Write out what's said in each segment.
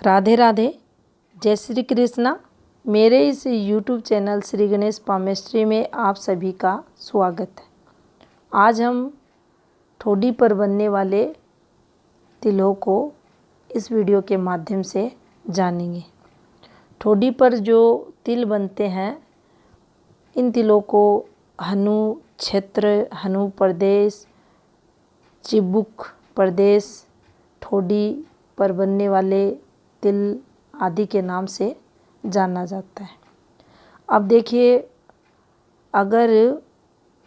राधे राधे, जय श्री कृष्णा। मेरे इस YouTube channel Shri Ganesh palmistry में आप सभी का स्वागत है। आज हम ठोडी पर बनने वाले तिलों को इस वीडियो के माध्यम से जानेंगे। ठोडी पर जो तिल बनते हैं, इन तिलों को हनु क्षेत्र, हनु प्रदेश, चिबुक प्रदेश, ठोडी पर बनने वाले तिल आदि के नाम से जाना जाता है। अब देखिए, अगर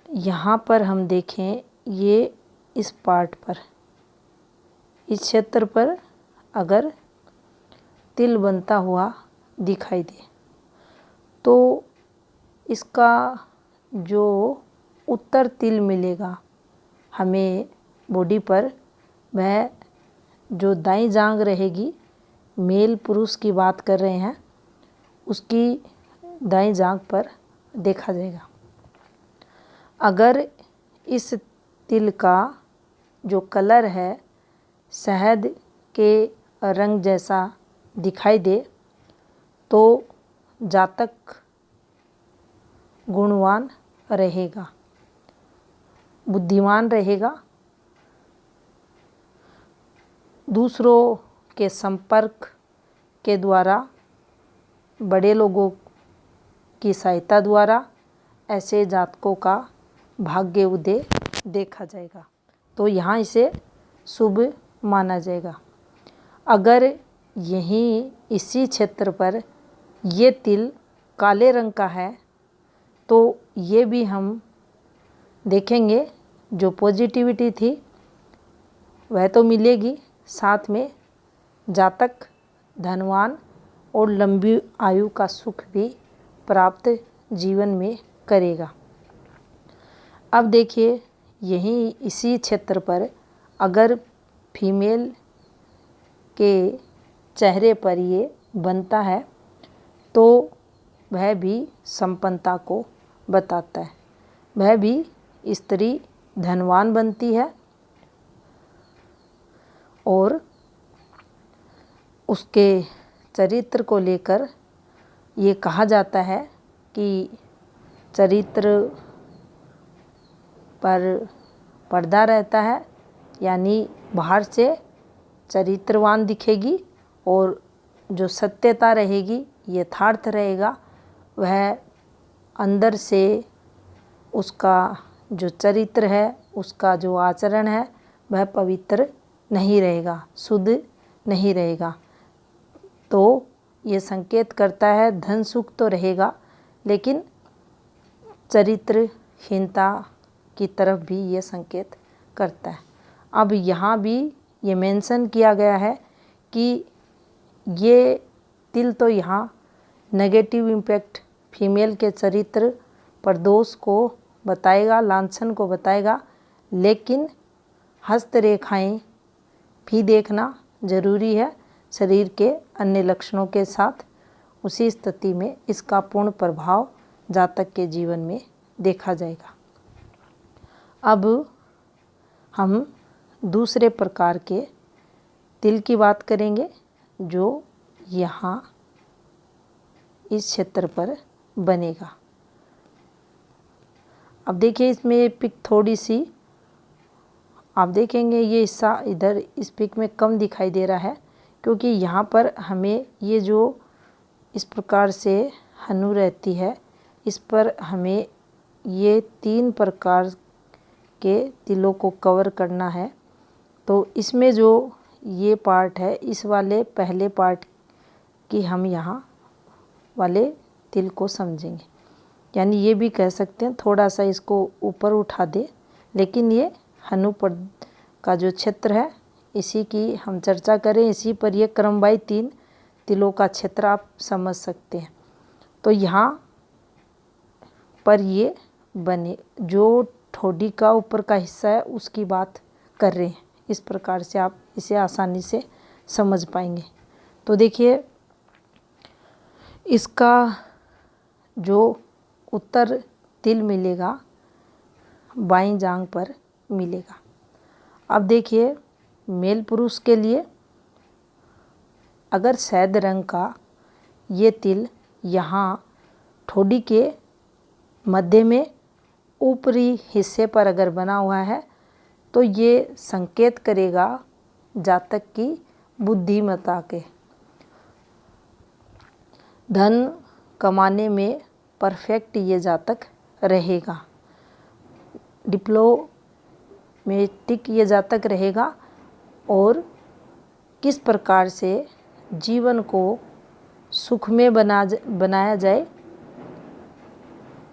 यहाँ पर हम देखें, ये इस पार्ट पर, इस क्षेत्र पर अगर तिल बनता हुआ दिखाई दे, तो इसका जो उत्तर तिल मिलेगा हमें बॉडी पर, वह जो दाईं जांघ रहेगी, मेल पुरुष की बात कर रहे हैं, उसकी दाईं जांघ पर देखा जाएगा। अगर इस तिल का जो कलर है शहद के रंग जैसा दिखाई दे, तो जातक गुणवान रहेगा, बुद्धिमान रहेगा, दूसरों के संपर्क के द्वारा, बड़े लोगों की सहायता द्वारा ऐसे जातकों का भाग्य उदय देखा जाएगा, तो यहाँ इसे शुभ माना जाएगा। अगर यहीं इसी क्षेत्र पर ये तिल काले रंग का है, तो ये भी हम देखेंगे जो पॉजिटिविटी थी वह तो मिलेगी, साथ में जातक धनवान और लंबी आयु का सुख भी प्राप्त जीवन में करेगा। अब देखिए, यहीं इसी क्षेत्र पर अगर फीमेल के चेहरे पर ये बनता है, तो वह भी संपन्नता को बताता है, वह भी स्त्री धनवान बनती है और उसके चरित्र को लेकर ये कहा जाता है कि चरित्र पर पर्दा रहता है, यानी बाहर से चरित्रवान दिखेगी और जो सत्यता रहेगी, यथार्थ रहेगा, वह अंदर से उसका जो चरित्र है, उसका जो आचरण है, वह पवित्र नहीं रहेगा, शुद्ध नहीं रहेगा। तो ये संकेत करता है धन सुख तो रहेगा, लेकिन चरित्रहीनता की तरफ भी ये संकेत करता है। अब यहाँ भी ये मेंशन किया गया है कि ये तिल तो यहाँ नेगेटिव इम्पैक्ट फीमेल के चरित्र पर दोष को बताएगा, लांछन को बताएगा, लेकिन हस्तरेखाएं भी देखना जरूरी है शरीर के अन्य लक्षणों के साथ। उसी स्थिति में इसका पूर्ण प्रभाव जातक के जीवन में देखा जाएगा। अब हम दूसरे प्रकार के तिल की बात करेंगे, जो यहाँ इस क्षेत्र पर बनेगा। अब देखिए, इसमें पिक थोड़ी सी आप देखेंगे, ये हिस्सा इधर इस पिक में कम दिखाई दे रहा है, क्योंकि यहाँ पर हमें ये जो इस प्रकार से हनु रहती है, इस पर हमें ये 3 प्रकार के तिलों को कवर करना है। तो इसमें जो ये पार्ट है, इस वाले पहले पार्ट की हम यहाँ वाले तिल को समझेंगे, यानी ये भी कह सकते हैं थोड़ा सा इसको ऊपर उठा दे, लेकिन ये हनु पर का जो क्षेत्र है, इसी की हम चर्चा करें, इसी पर ये क्रमवाई 3 तिलों का क्षेत्र आप समझ सकते हैं। तो यहाँ पर ये बने, जो ठोडी का ऊपर का हिस्सा है उसकी बात कर रहे हैं, इस प्रकार से आप इसे आसानी से समझ पाएंगे। तो देखिए, इसका जो उत्तर तिल मिलेगा बाईं जांघ पर मिलेगा। अब देखिए, मेल पुरुष के लिए अगर शहद रंग का ये तिल यहाँ ठोड़ी के मध्य में ऊपरी हिस्से पर अगर बना हुआ है तो ये संकेत करेगा जातक की बुद्धिमत्ता के, धन कमाने में परफेक्ट ये जातक रहेगा, डिप्लोमेटिक ये जातक रहेगा और किस प्रकार से जीवन को सुखमय बनाया जाए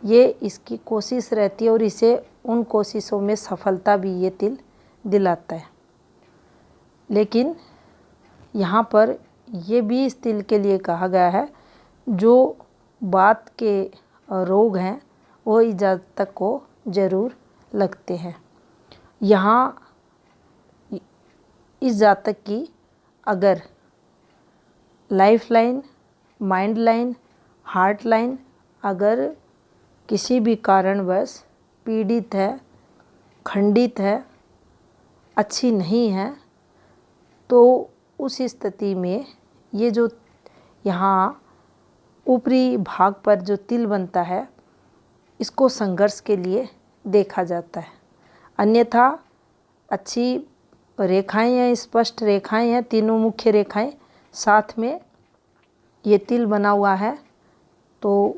ये इसकी कोशिश रहती है और इसे उन कोशिशों में सफलता भी ये तिल दिलाता है। लेकिन यहाँ पर ये भी इस तिल के लिए कहा गया है जो बात के रोग हैं वो इस जातक को जरूर लगते हैं। यहाँ इस जातक की अगर life line, mind line, heart line अगर किसी भी कारणवश पीड़ित है, खंडित है, अच्छी नहीं है तो उस स्थिति में ये जो यहाँ ऊपरी भाग पर जो तिल बनता है इसको संघर्ष के लिए देखा जाता है। अन्यथा अच्छी रेखाएं हैं, स्पष्ट रेखाएं हैं, तीनों मुख्य रेखाएं साथ में ये तिल बना हुआ है तो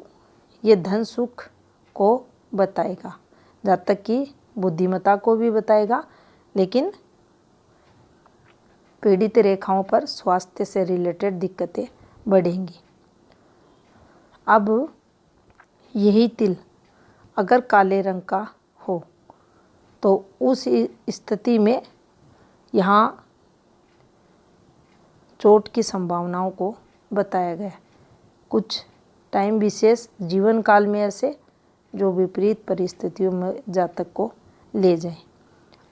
ये धन सुख को बताएगा, जातक की बुद्धिमत्ता को भी बताएगा, लेकिन पीड़ित रेखाओं पर स्वास्थ्य से रिलेटेड दिक्कतें बढ़ेंगी। अब यही तिल अगर काले रंग का हो तो उस स्थिति में यहाँ चोट की संभावनाओं को बताया गया। कुछ टाइम विशेष जीवन काल में ऐसे जो विपरीत परिस्थितियों में जातक को ले जाए।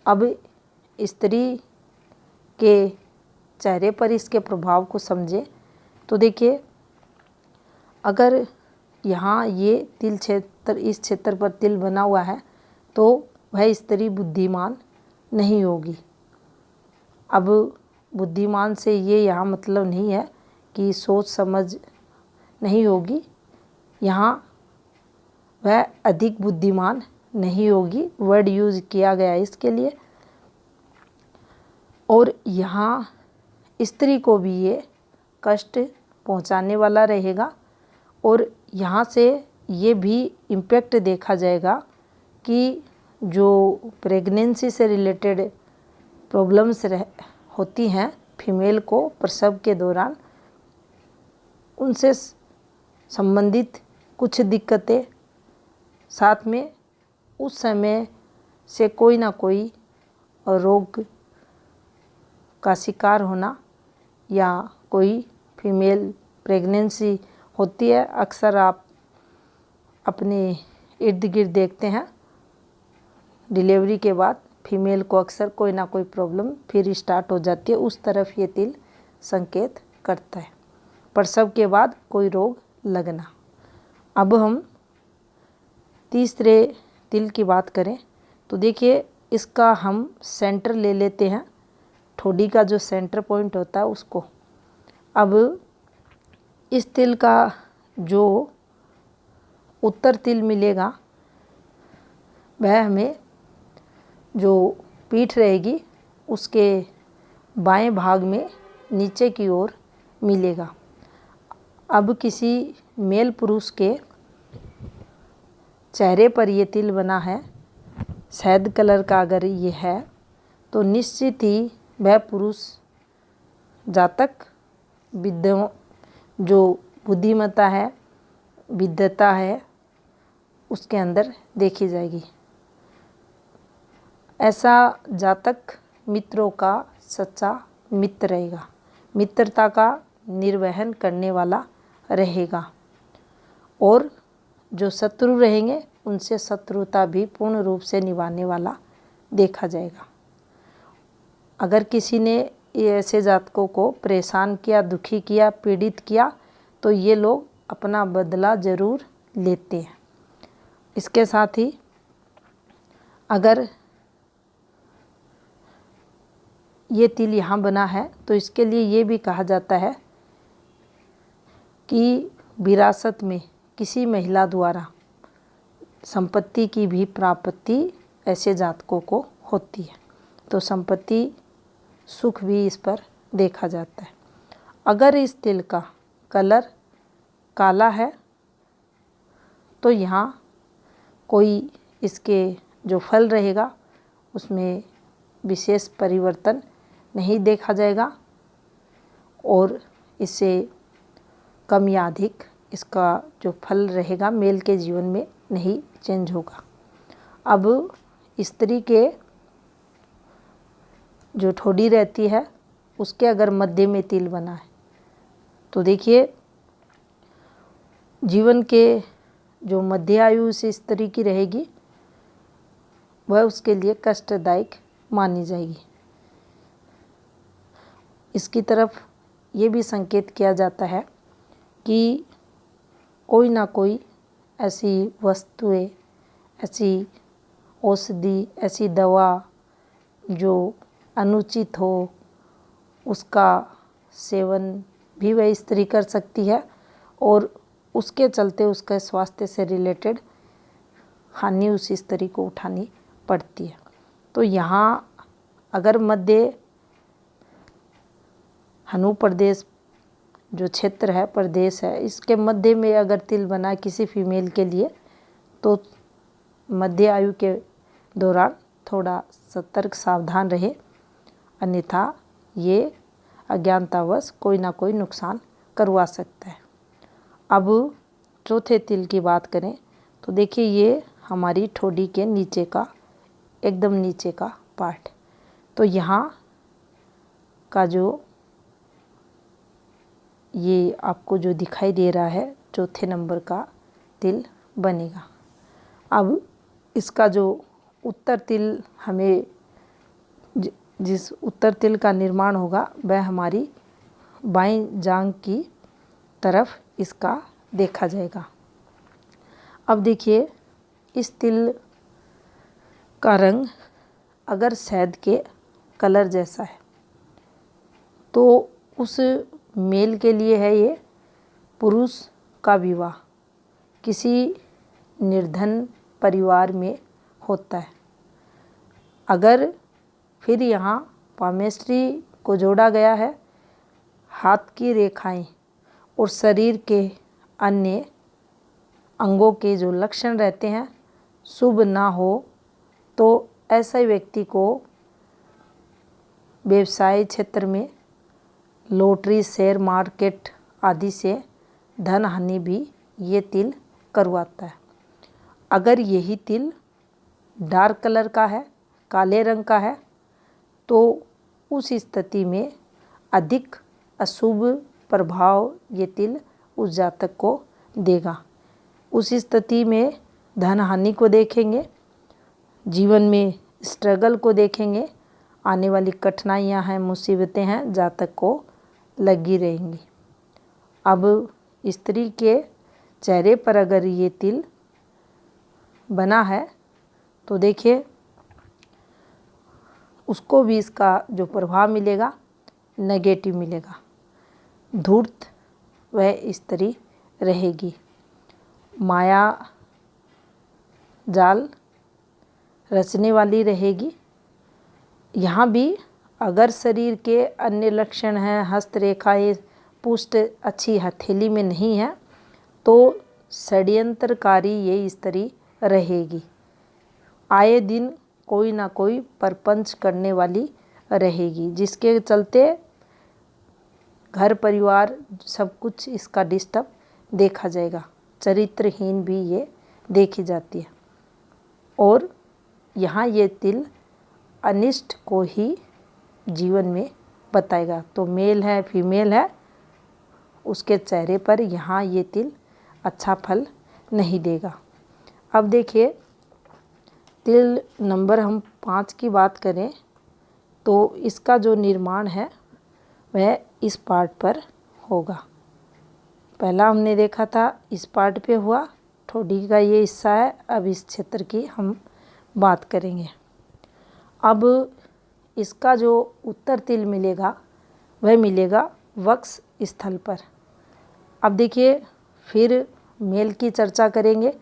अब स्त्री के चेहरे पर इसके प्रभाव को समझें तो देखिए अगर यहाँ ये तिल क्षेत्र, इस क्षेत्र पर तिल बना हुआ है तो वह स्त्री बुद्धिमान नहीं होगी। अब बुद्धिमान से ये यहाँ मतलब नहीं है कि सोच समझ नहीं होगी, यहाँ वह अधिक बुद्धिमान नहीं होगी, वर्ड यूज किया गया है इसके लिए। और यहाँ स्त्री को भी ये कष्ट पहुँचाने वाला रहेगा और यहाँ से ये भी इम्पैक्ट देखा जाएगा कि जो प्रेगनेंसी से रिलेटेड प्रॉब्लम्स होती हैं फीमेल को प्रसव के दौरान, उनसे संबंधित कुछ दिक्कतें, साथ में उस समय से कोई ना कोई रोग का शिकार होना या कोई फीमेल प्रेगनेंसी होती है। अक्सर आप अपने इर्द गिर्द देखते हैं डिलीवरी के बाद फीमेल को अक्सर कोई ना कोई प्रॉब्लम फिर स्टार्ट हो जाती है, उस तरफ ये तिल संकेत करता है, प्रसव के बाद कोई रोग लगना। अब हम तीसरे तिल की बात करें तो देखिए इसका हम सेंटर ले लेते हैं, ठोड़ी का जो सेंटर पॉइंट होता है उसको। अब इस तिल का जो उत्तर तिल मिलेगा वह हमें जो पीठ रहेगी उसके बाएं भाग में नीचे की ओर मिलेगा। अब किसी मेल पुरुष के चेहरे पर ये तिल बना है, शहद कलर का अगर ये है तो निश्चित ही वह पुरुष जातक जो बुद्धिमत्ता है, विद्वता है उसके अंदर देखी जाएगी। ऐसा जातक मित्रों का सच्चा मित्र रहेगा, मित्रता का निर्वहन करने वाला रहेगा और जो शत्रु रहेंगे उनसे शत्रुता भी पूर्ण रूप से निभाने वाला देखा जाएगा। अगर किसी ने ऐसे जातकों को परेशान किया, दुखी किया, पीड़ित किया तो ये लोग अपना बदला ज़रूर लेते हैं। इसके साथ ही अगर ये तिल यहाँ बना है तो इसके लिए ये भी कहा जाता है कि विरासत में किसी महिला द्वारा संपत्ति की भी प्राप्ति ऐसे जातकों को होती है। तो संपत्ति सुख भी इस पर देखा जाता है। अगर इस तिल का कलर काला है तो यहाँ कोई इसके जो फल रहेगा उसमें विशेष परिवर्तन नहीं देखा जाएगा और इससे कम या अधिक इसका जो फल रहेगा मेल के जीवन में नहीं चेंज होगा। अब स्त्री के जो ठोड़ी रहती है उसके अगर मध्य में तिल बना है तो देखिए जीवन के जो मध्य आयु उस स्त्री की रहेगी वह उसके लिए कष्टदायक मानी जाएगी। इसकी तरफ ये भी संकेत किया जाता है कि कोई ना कोई ऐसी वस्तुएं, ऐसी औषधि, ऐसी दवा जो अनुचित हो उसका सेवन भी वह स्त्री कर सकती है और उसके चलते उसके स्वास्थ्य से रिलेटेड हानि उस स्त्री को उठानी पड़ती है। तो यहाँ अगर मध्य हनु प्रदेश जो क्षेत्र है, प्रदेश है, इसके मध्य में अगर तिल बना किसी फीमेल के लिए तो मध्य आयु के दौरान थोड़ा सतर्क सावधान रहे, अन्यथा ये अज्ञानतावश कोई ना कोई नुकसान करवा सकता है। अब चौथे तिल की बात करें तो देखिए ये हमारी ठोड़ी के नीचे का एकदम नीचे का पार्ट। तो यहाँ का जो ये आपको जो दिखाई दे रहा है चौथे नंबर का तिल बनेगा। अब इसका जो उत्तर तिल हमें जिस उत्तर तिल का निर्माण होगा वह हमारी बाईं जांघ की तरफ इसका देखा जाएगा। अब देखिए इस तिल का रंग अगर शहद के कलर जैसा है तो उस मेल के लिए है ये पुरुष का विवाह किसी निर्धन परिवार में होता है। अगर फिर यहाँ पामेस्ट्री को जोड़ा गया है, हाथ की रेखाएं और शरीर के अन्य अंगों के जो लक्षण रहते हैं शुभ ना हो तो ऐसे व्यक्ति को व्यवसाय क्षेत्र में लॉटरी, शेयर मार्केट आदि से धन हानि भी ये तिल करवाता है। अगर यही तिल डार्क कलर का है, काले रंग का है, तो उस स्थिति में अधिक अशुभ प्रभाव ये तिल उस जातक को देगा। उस स्थिति में धन हानि को देखेंगे, जीवन में स्ट्रगल को देखेंगे, आने वाली कठिनाइयां हैं, मुसीबतें हैं, जातक को लगी रहेंगी। अब स्त्री के चेहरे पर अगर ये तिल बना है तो देखिए उसको भी इसका जो प्रभाव मिलेगा नेगेटिव मिलेगा। धूर्त वह स्त्री रहेगी, माया जाल रचने वाली रहेगी। यहाँ भी अगर शरीर के अन्य लक्षण हैं, हस्तरेखाएं, पुष्ट अच्छी हथेली में नहीं है तो षड्यंत्रकारी ये स्त्री रहेगी। आए दिन कोई ना कोई परपंच करने वाली रहेगी, जिसके चलते घर परिवार सब कुछ इसका डिस्टर्ब देखा जाएगा। चरित्रहीन भी ये देखी जाती है और यहाँ ये तिल अनिष्ट को ही जीवन में बताएगा। तो मेल है, फीमेल है, उसके चेहरे पर यहाँ ये तिल अच्छा फल नहीं देगा। अब देखिए तिल नंबर हम 5 की बात करें तो इसका जो निर्माण है वह इस पार्ट पर होगा। पहला हमने देखा था इस पार्ट पे हुआ, ठोड़ी का ये हिस्सा है। अब इस क्षेत्र की हम बात करेंगे। अब इसका जो उत्तर तिल मिलेगा वह मिलेगा वक्ष स्थल पर। अब देखिए फिर मेल की चर्चा करेंगे।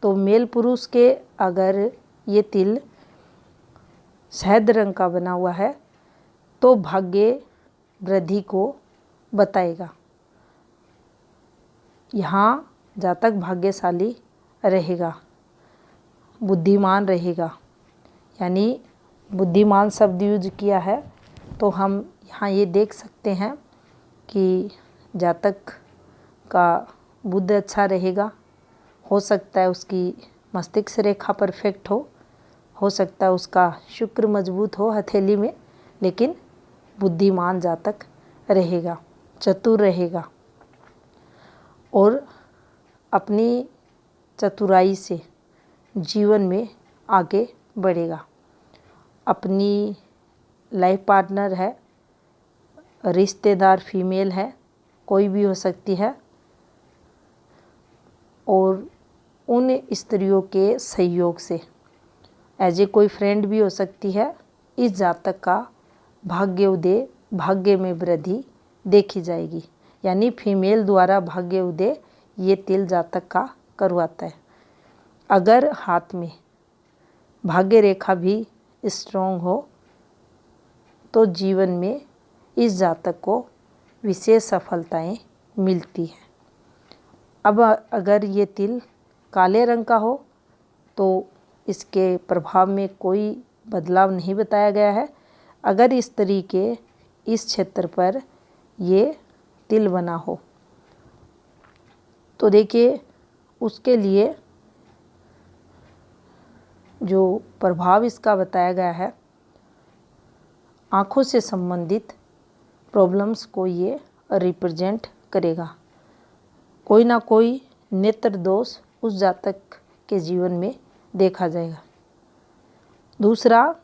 तो मेल पुरुष के अगर ये तिल शहद रंग का बना हुआ है तो भाग्य वृद्धि को बताएगा। यहाँ जातक भाग्यशाली रहेगा, बुद्धिमान रहेगा। यानी बुद्धिमान शब्द यूज किया है तो हम यहाँ ये देख सकते हैं कि जातक का बुद्ध अच्छा रहेगा। हो सकता है उसकी मस्तिष्क रेखा परफेक्ट हो सकता है उसका शुक्र मजबूत हो हथेली में, लेकिन बुद्धिमान जातक रहेगा, चतुर रहेगा और अपनी चतुराई से जीवन में आगे बढ़ेगा। अपनी लाइफ पार्टनर है, रिश्तेदार फीमेल है, कोई भी हो सकती है, और उन स्त्रियों के सहयोग से एज ए कोई फ्रेंड भी हो सकती है। इस जातक का भाग्य उदय, भाग्य में वृद्धि देखी जाएगी। यानी फीमेल द्वारा भाग्य उदय ये तिल जातक का करवाता है। अगर हाथ में भाग्य रेखा भी स्ट्रॉन्ग हो तो जीवन में इस जातक को विशेष सफलताएं मिलती हैं। अब अगर ये तिल काले रंग का हो तो इसके प्रभाव में कोई बदलाव नहीं बताया गया है। अगर स्त्री के इस क्षेत्र पर ये तिल बना हो तो देखिए उसके लिए जो प्रभाव इसका बताया गया है, आँखों से संबंधित प्रॉब्लम्स को ये रिप्रेजेंट करेगा। कोई ना कोई नेत्र दोष उस जातक के जीवन में देखा जाएगा। दूसरा,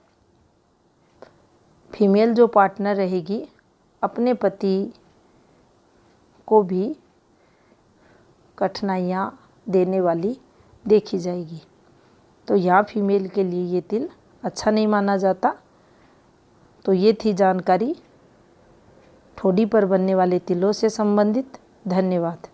फीमेल जो पार्टनर रहेगी अपने पति को भी कठिनाइयाँ देने वाली देखी जाएगी। तो यहाँ फीमेल के लिए ये तिल अच्छा नहीं माना जाता। तो ये थी जानकारी ठोडी पर बनने वाले तिलों से संबंधित। धन्यवाद।